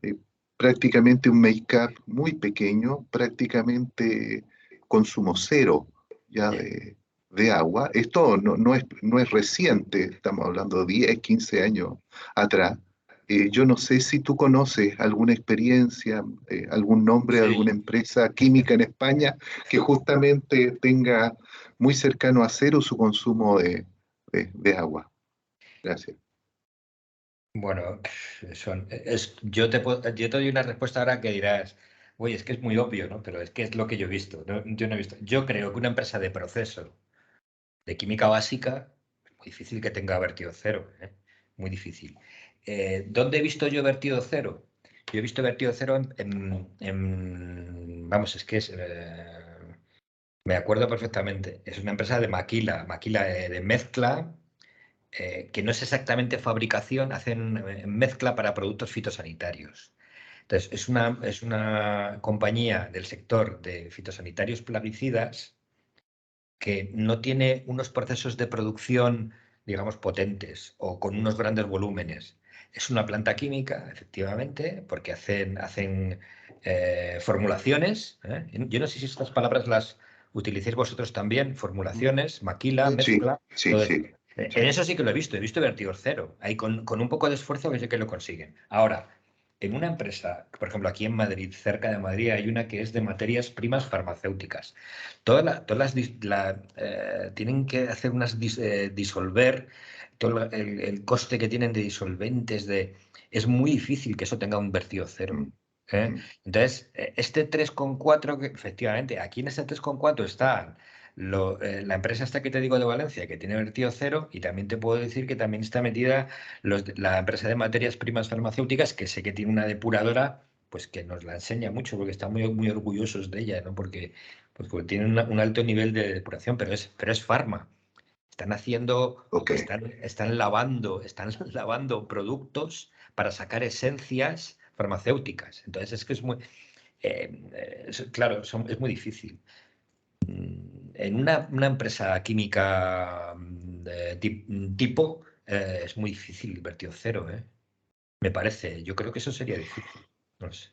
prácticamente un make-up muy pequeño, prácticamente consumo cero ya de agua. Esto no es reciente, estamos hablando de 10, 15 años atrás. Yo no sé si tú conoces alguna experiencia, algún nombre de Sí. alguna empresa química en España que justamente tenga muy cercano a cero su consumo de agua. Gracias. Bueno, yo te doy una respuesta ahora que dirás, oye, es que es muy obvio, ¿no? Pero es que es lo que yo he visto. Yo no he visto. Yo creo que una empresa de proceso de química básica es muy difícil que tenga vertido cero, ¿eh? Muy difícil. ¿Dónde he visto yo vertido cero? Yo he visto vertido cero vamos, es que es... me acuerdo perfectamente. Es una empresa de maquila de mezcla, que no es exactamente fabricación, hacen mezcla para productos fitosanitarios. Entonces, es una compañía del sector de fitosanitarios plaguicidas que no tiene unos procesos de producción, digamos, potentes o con unos grandes volúmenes. Es una planta química, efectivamente, porque hacen formulaciones. Yo no sé si estas palabras las utilicéis vosotros también, formulaciones, maquila, Sí, mezcla, sí, todo sí. esto. En eso sí que lo he visto vertidos cero. Ahí con un poco de esfuerzo que sé que lo consiguen. Ahora, en una empresa, por ejemplo, aquí en Madrid, cerca de Madrid, hay una que es de materias primas farmacéuticas. Tienen que hacer disolver, todo el coste que tienen de disolventes, es muy difícil que eso tenga un vertido cero. ¿Eh? Entonces, este 3,4, que efectivamente, aquí en este 3,4 está la empresa esta que te digo de Valencia, que tiene vertido cero, y también te puedo decir que también está metida la empresa de materias primas farmacéuticas, que sé que tiene una depuradora, pues que nos la enseña mucho, porque están muy, muy orgullosos de ella, ¿no? Porque tienen un alto nivel de depuración, pero es farma. Están haciendo, Ok. están lavando productos para sacar esencias farmacéuticas. Entonces es que es muy, claro, es muy difícil. En una empresa química de tipo, es muy difícil vertido cero, ¿eh? Me parece. Yo creo que eso sería difícil. No lo sé.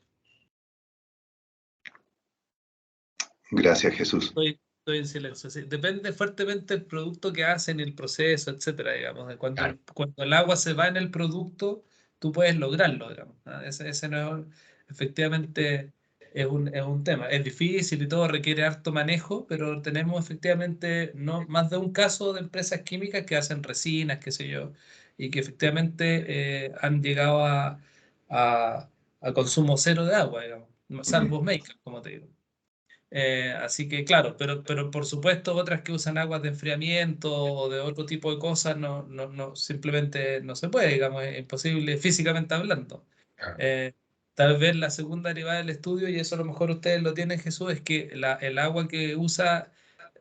Gracias, Jesús. Estoy en silencio. Sí. Depende fuertemente del producto que hacen, el proceso, etcétera, digamos. Claro. Cuando el agua se va en el producto, tú puedes lograrlo, digamos. Ese no es, efectivamente es un tema. Es difícil y todo, requiere harto manejo, pero tenemos efectivamente no, más de un caso de empresas químicas que hacen resinas, qué sé yo, y que efectivamente han llegado a, a consumo cero de agua, digamos, salvo make, como te digo. Así que claro, pero por supuesto otras que usan aguas de enfriamiento o de otro tipo de cosas simplemente no se puede, digamos, es imposible físicamente hablando. Claro. Tal vez la segunda derivada del estudio, y eso a lo mejor ustedes lo tienen, Jesús, es que el agua que usa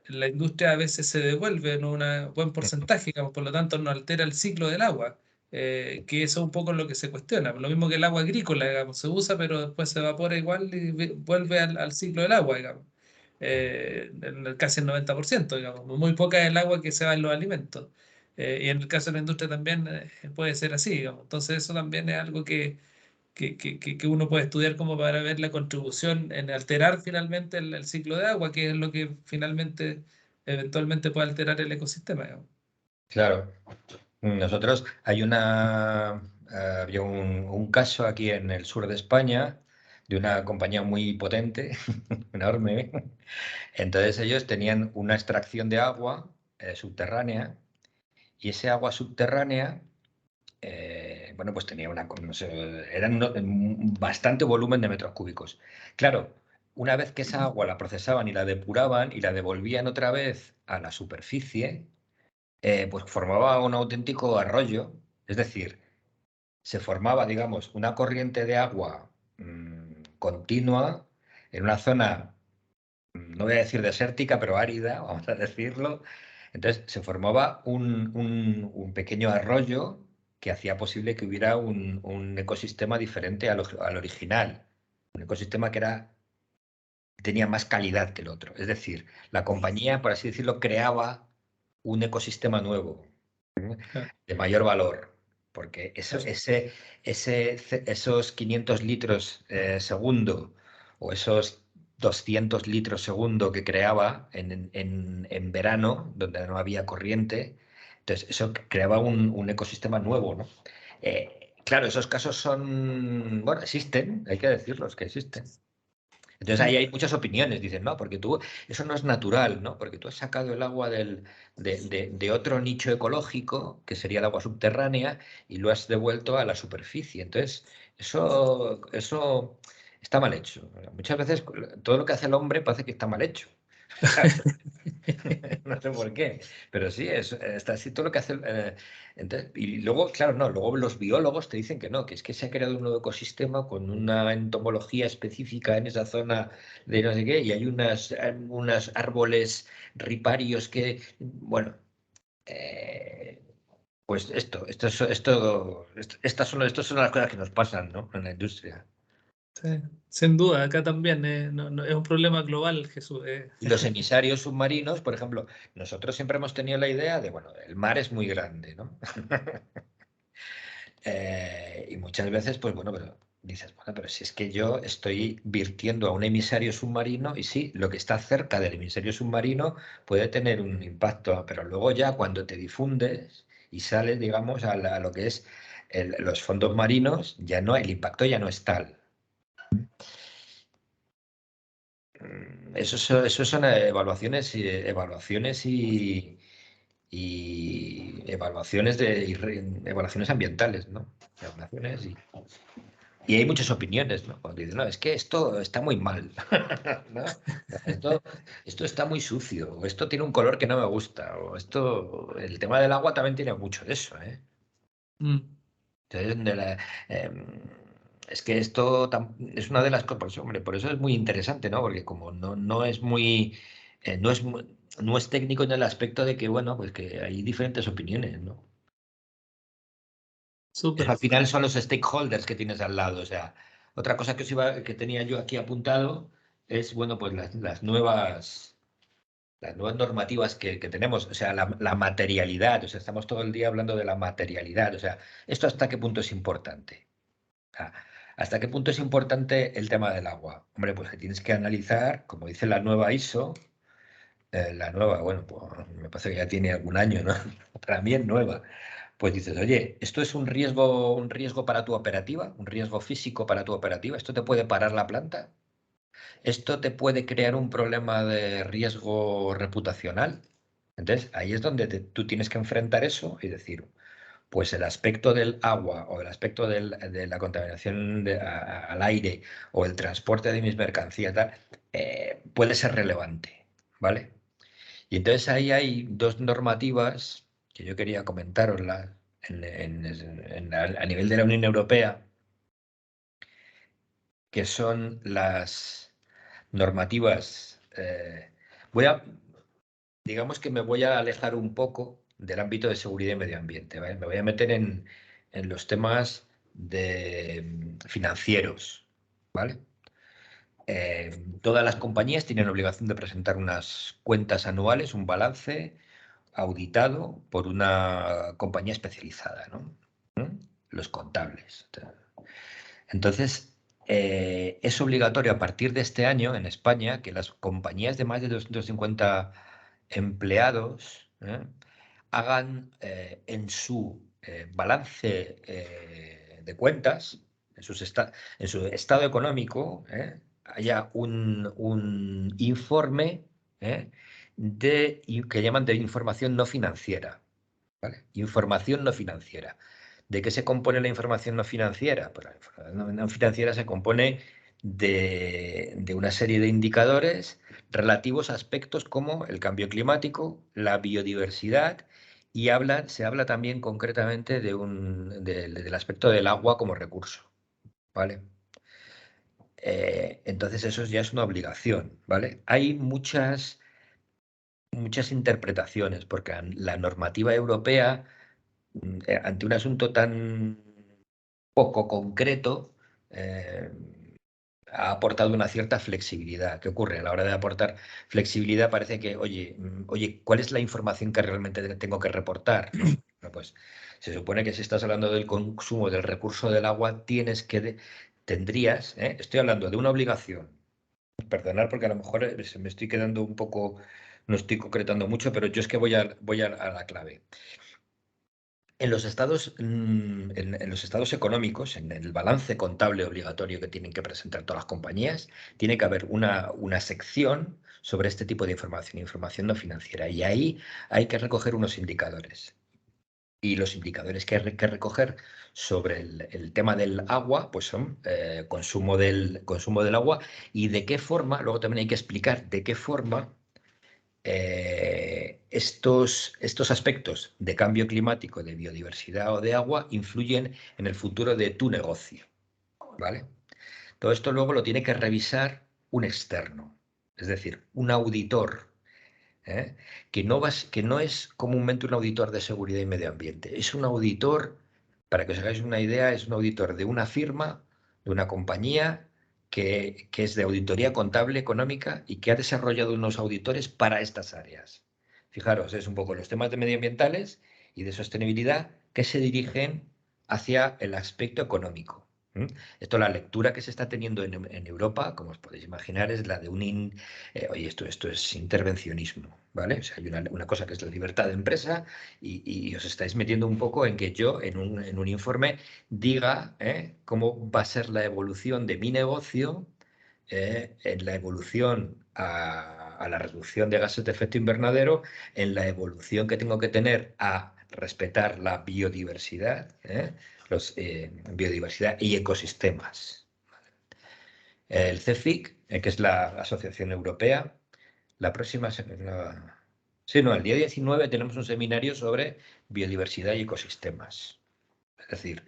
la industria a veces se devuelve en un buen porcentaje, digamos, por lo tanto no altera el ciclo del agua, que eso es un poco lo que se cuestiona. Lo mismo que el agua agrícola, digamos, se usa, pero después se evapora igual y vuelve al ciclo del agua, digamos. Casi el 90%, digamos. Muy poca es el agua que se va en los alimentos. Y en el caso de la industria también puede ser así, digamos. Entonces eso también es algo que uno puede estudiar como para ver la contribución en alterar finalmente el ciclo de agua, que es lo que finalmente eventualmente puede alterar el ecosistema, digamos. Claro. Nosotros había un caso aquí en el sur de España de una compañía muy potente, enorme. Entonces ellos tenían una extracción de agua subterránea, y ese agua subterránea, bueno, pues tenía no sé, eran bastante volumen de metros cúbicos. Claro, una vez que esa agua la procesaban y la depuraban y la devolvían otra vez a la superficie, pues formaba un auténtico arroyo, es decir, se formaba, digamos, una corriente de agua continua en una zona, no voy a decir desértica, pero árida, vamos a decirlo. Entonces se formaba un pequeño arroyo que hacía posible que hubiera un ecosistema diferente al original, un ecosistema que tenía más calidad que el otro. Es decir, la compañía, por así decirlo, creaba un ecosistema nuevo, Claro. de mayor valor, porque Claro. esos 500 litros segundo o esos 200 litros segundo que creaba en verano, donde no había corriente, entonces eso creaba un ecosistema nuevo, ¿no? Claro, esos casos son, bueno, existen, hay que decirlos que existen. Entonces ahí hay muchas opiniones, dicen, no, porque eso no es natural, ¿no? Porque tú has sacado el agua de otro nicho ecológico, que sería el agua subterránea, y lo has devuelto a la superficie. Entonces, eso está mal hecho. Muchas veces todo lo que hace el hombre parece que está mal hecho. No sé por qué, pero sí, está así todo lo que hace. Y luego, claro, no, luego los biólogos te dicen que no, que es que se ha creado un nuevo ecosistema con una entomología específica en esa zona de no sé qué, y hay unos árboles riparios que, bueno, pues estas son las cosas que nos pasan, ¿no? En la industria. Sí, sin duda, acá también es un problema global, Jesús. Y los emisarios submarinos, por ejemplo, nosotros siempre hemos tenido la idea de, bueno, el mar es muy grande, ¿no? Y muchas veces, pues bueno, pero dices, bueno, pero si es que yo estoy virtiendo a un emisario submarino y sí, lo que está cerca del emisario submarino puede tener un impacto, pero luego ya cuando te difundes y sales, digamos, a lo que es los fondos marinos, ya no, el impacto ya no es tal. Eso son evaluaciones y evaluaciones ambientales, ¿no? Y hay muchas opiniones, ¿no? Cuando dicen, no, es que esto está muy mal, ¿no? Esto está muy sucio, o esto tiene un color que no me gusta, o el tema del agua también tiene mucho de eso, ¿eh? Mm. Entonces, es que esto es una de las cosas, pues, hombre, por eso es muy interesante, ¿no? Porque como no es muy, no es técnico en el aspecto de que, bueno, pues que hay diferentes opiniones, ¿no? Eso Súper. al final son los stakeholders que tienes al lado. O sea, otra cosa que tenía yo aquí apuntado es, bueno, pues las nuevas normativas que tenemos, o sea, la materialidad. O sea, estamos todo el día hablando de la materialidad. O sea, ¿esto hasta qué punto es importante? O sea, ¿hasta qué punto es importante el tema del agua? Hombre, pues que tienes que analizar, como dice la nueva ISO, la nueva, bueno, pues me parece que ya tiene algún año, ¿no? También nueva. Pues dices, oye, ¿esto es un riesgo para tu operativa? ¿Un riesgo físico para tu operativa? ¿Esto te puede parar la planta? ¿Esto te puede crear un problema de riesgo reputacional? Entonces, ahí es donde tú tienes que enfrentar eso y decir, pues el aspecto del agua o el aspecto de la contaminación al aire o el transporte de mis mercancías tal, puede ser relevante, ¿vale? Y entonces ahí hay dos normativas que yo quería comentaroslas a nivel de la Unión Europea, que son las normativas. Digamos que me voy a alejar un poco del ámbito de seguridad y medio ambiente, ¿vale? Me voy a meter en los temas financieros, ¿vale? Todas las compañías tienen obligación de presentar unas cuentas anuales, un balance auditado por una compañía especializada, ¿no? Los contables. Entonces, es obligatorio a partir de este año en España que las compañías de más de 250 empleados hagan en su balance de cuentas, en su estado económico, haya un informe que llaman de información no financiera, ¿vale? Información no financiera. ¿De qué se compone la información no financiera? Pues la información no financiera se compone de una serie de indicadores relativos a aspectos como el cambio climático, la biodiversidad y se habla también concretamente del aspecto del agua como recurso, ¿vale? Entonces eso ya es una obligación, ¿vale? Hay muchas interpretaciones porque la normativa europea, ante un asunto tan poco concreto, ha aportado una cierta flexibilidad. ¿Qué ocurre? A la hora de aportar flexibilidad parece que, oye, ¿cuál es la información que realmente tengo que reportar? ¿No? Bueno, pues se supone que si estás hablando del consumo del recurso del agua, tendrías, estoy hablando de una obligación. Perdonar porque a lo mejor se me estoy quedando un poco, no estoy concretando mucho, pero yo es que voy a la clave. En los estados, en los estados económicos, en el balance contable obligatorio que tienen que presentar todas las compañías, tiene que haber una sección sobre este tipo de información no financiera. Y ahí hay que recoger unos indicadores. Y los indicadores que hay que recoger sobre el tema del agua, pues son consumo del agua y de qué forma, luego también hay que explicar de qué forma estos aspectos de cambio climático, de biodiversidad o de agua influyen en el futuro de tu negocio, ¿vale? Todo esto luego lo tiene que revisar un externo, es decir, un auditor, que no es comúnmente un auditor de seguridad y medio ambiente, es un auditor, para que os hagáis una idea, es un auditor de una firma, de una compañía que es de auditoría contable económica y que ha desarrollado unos auditores para estas áreas. Fijaros, es un poco los temas de medioambientales y de sostenibilidad que se dirigen hacia el aspecto económico. Esto, la lectura que se está teniendo en Europa, como os podéis imaginar, es la de oye, esto es intervencionismo, ¿vale? O sea, hay una cosa que es la libertad de empresa y os estáis metiendo un poco en que yo, en un informe, diga cómo va a ser la evolución de mi negocio, en la evolución a la reducción de gases de efecto invernadero, en la evolución que tengo que tener a respetar la biodiversidad, biodiversidad y ecosistemas. El CEFIC, que es la Asociación Europea, la próxima semana... Sí, no, el día 19 tenemos un seminario sobre biodiversidad y ecosistemas. Es decir,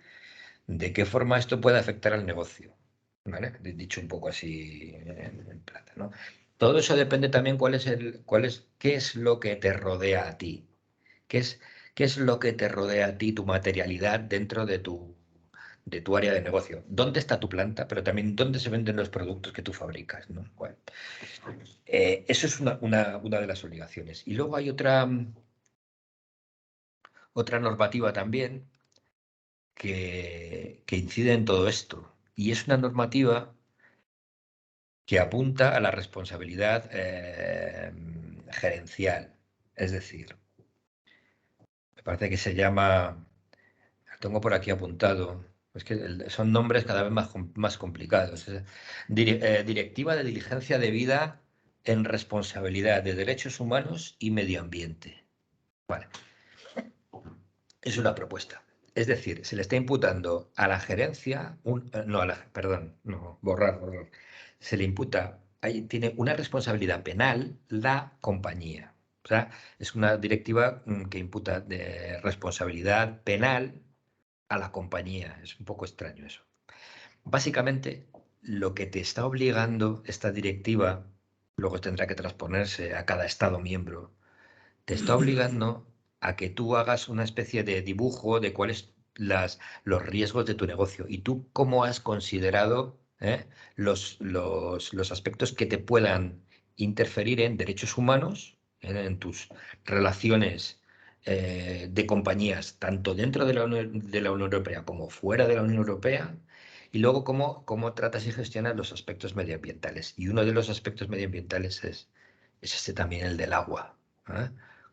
de qué forma esto puede afectar al negocio. ¿Vale? Dicho un poco así en plata, ¿no? Todo eso depende también qué es lo que te rodea a ti. ¿Qué es lo que te rodea a ti, tu materialidad dentro de tu área de negocio? ¿Dónde está tu planta? Pero también dónde se venden los productos que tú fabricas, ¿no? Bueno, eso es una de las obligaciones. Y luego hay otra normativa también que incide en todo esto. Y es una normativa que apunta a la responsabilidad gerencial. Es decir, me parece que se llama, lo tengo por aquí apuntado, es que son nombres cada vez más complicados. Directiva de Diligencia Debida en Responsabilidad de Derechos Humanos y Medio Ambiente. Vale. Es una propuesta. Es decir, se le está imputando a la gerencia, borrar. Se le imputa, tiene una responsabilidad penal la compañía. O sea, es una directiva que imputa de responsabilidad penal a la compañía. Es un poco extraño eso. Básicamente, lo que te está obligando esta directiva, luego tendrá que transponerse a cada Estado miembro, te está obligando a que tú hagas una especie de dibujo de cuáles los riesgos de tu negocio y tú cómo has considerado los aspectos que te puedan interferir en derechos humanos, en tus relaciones de compañías, tanto dentro de la Unión Europea como fuera de la Unión Europea, y luego cómo tratas y gestionas los aspectos medioambientales. Y uno de los aspectos medioambientales es este también, el del agua.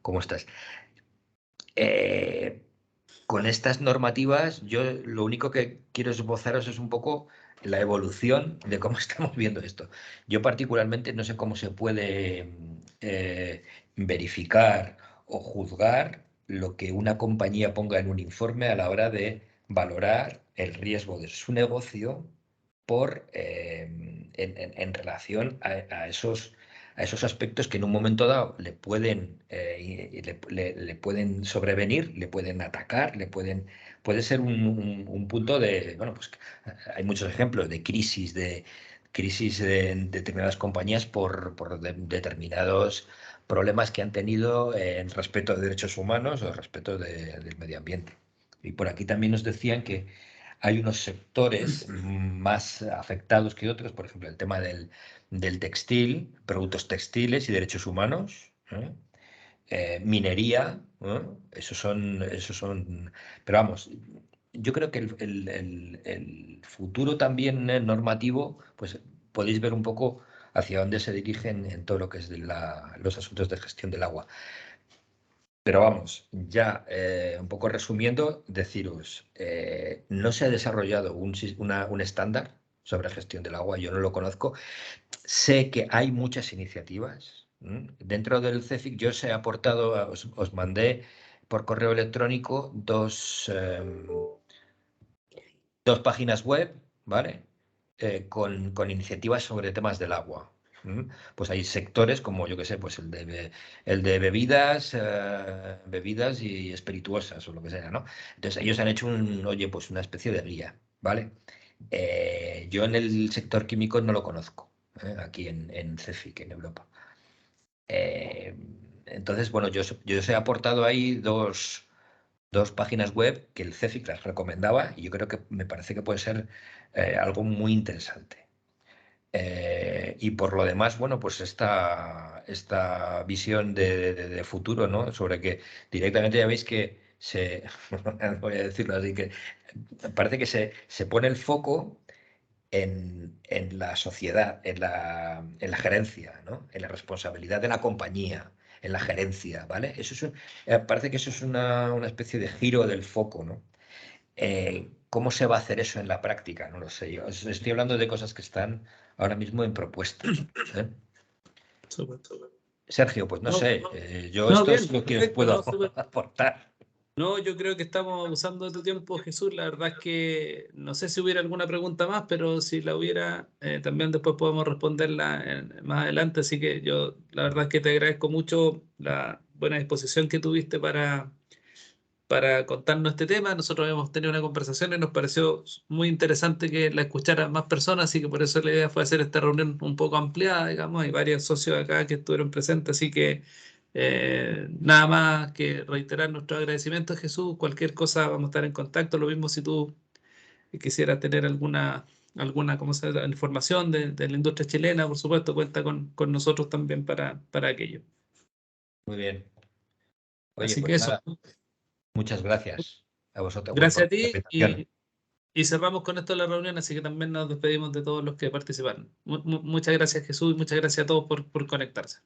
¿Cómo estás? Con estas normativas, yo lo único que quiero esbozaros es un poco la evolución de cómo estamos viendo esto. Yo particularmente no sé cómo se puede verificar o juzgar lo que una compañía ponga en un informe a la hora de valorar el riesgo de su negocio en relación a esos aspectos que en un momento dado le pueden sobrevenir, le pueden atacar, puede ser un punto de, bueno, pues hay muchos ejemplos de crisis de determinadas compañías por determinados problemas que han tenido en respeto de derechos humanos o respeto del medio ambiente. Y por aquí también nos decían que hay unos sectores más afectados que otros, por ejemplo, el tema del textil, productos textiles y derechos humanos, minería, esos son, pero vamos, yo creo que el futuro también normativo, pues podéis ver un poco hacia dónde se dirigen en todo lo que es los asuntos de gestión del agua. Pero vamos, ya un poco resumiendo, deciros, no se ha desarrollado un estándar sobre gestión del agua, yo no lo conozco. Sé que hay muchas iniciativas. Dentro del CEFIC yo os he aportado, os mandé por correo electrónico dos páginas web, ¿vale? Con iniciativas sobre temas del agua. Pues hay sectores como, yo que sé, pues el de bebidas y espirituosas o lo que sea, ¿no? Entonces ellos han hecho pues una especie de guía, ¿vale? Yo en el sector químico no lo conozco, aquí en CEFIC, en Europa. Entonces, bueno, yo os he aportado ahí dos páginas web que el CEFIC las recomendaba y yo creo que me parece que puede ser algo muy interesante. Y por lo demás, bueno, pues esta visión de futuro, ¿no? Sobre que directamente ya veis que voy a decirlo así, que parece que se pone el foco en la sociedad, en la gerencia, ¿no? En la responsabilidad de la compañía, en la gerencia, ¿vale? Parece que eso es una especie de giro del foco, ¿no? ¿Cómo se va a hacer eso en la práctica? No lo sé. Yo estoy hablando de cosas que están ahora mismo en propuestas. Sergio, pues no sé. Yo esto bien, es lo que os perfecto, puedo súper. aportar. No, yo creo que estamos abusando de tu tiempo, Jesús. La verdad es que no sé si hubiera alguna pregunta más, pero si la hubiera, también después podemos responderla más adelante. Así que yo, la verdad es que te agradezco mucho la buena disposición que tuviste para contarnos este tema. Nosotros habíamos tenido una conversación y nos pareció muy interesante que la escucharan más personas, así que por eso la idea fue hacer esta reunión un poco ampliada, digamos. Hay varios socios acá que estuvieron presentes, así que nada más que reiterar nuestro agradecimiento, Jesús. Cualquier cosa vamos a estar en contacto. Lo mismo si tú quisieras tener alguna ¿cómo se llama? Información de la industria chilena, por supuesto, cuenta con nosotros también para aquello. Muy bien. Oye, Así pues que eso. nada, muchas gracias a vosotros por Gracias a la ti invitación. y cerramos con esto la reunión, así que también nos despedimos de todos los que participaron. Muchas gracias, Jesús, y muchas gracias a todos por conectarse.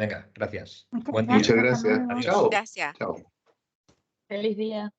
Venga, gracias. Muchas Buen día. Muchas gracias. gracias. Adiós. Chao. Gracias. Chao. Feliz día.